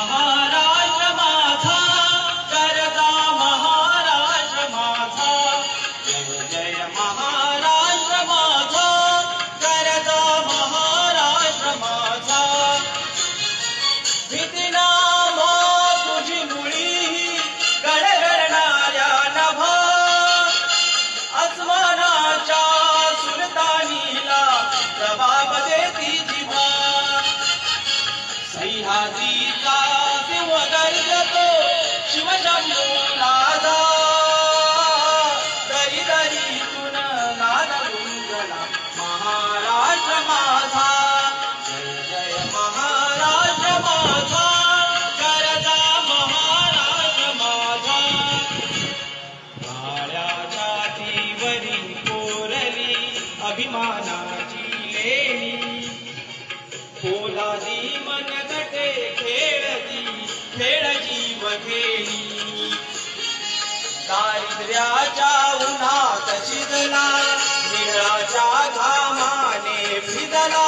महाराष्ट्र माझा करता महाराष्ट्र माझा जय जय महाराष्ट्र माझा करता महाराष्ट्र माझा भीतीना तुझी मुळी गडगडणाऱ्या नभा आसमानाच्या सुलतानीला जबाब देती जिभा सह्याद्रीचा सिंह गर्जतो शिवशंभूलादा दरी दरीतून नाद गुंजला महाराष्ट्र माझा जय जय महाराष्ट्र माझा करता महाराष्ट्र माझा काळ्या छातीवरी कोरली अभिमानाची लेणी पोलादी मनगटे खेळती खेळ जीव घेणी दारिद्र्याच्या उन्हात शिजला निळाच्या घामाने भिजला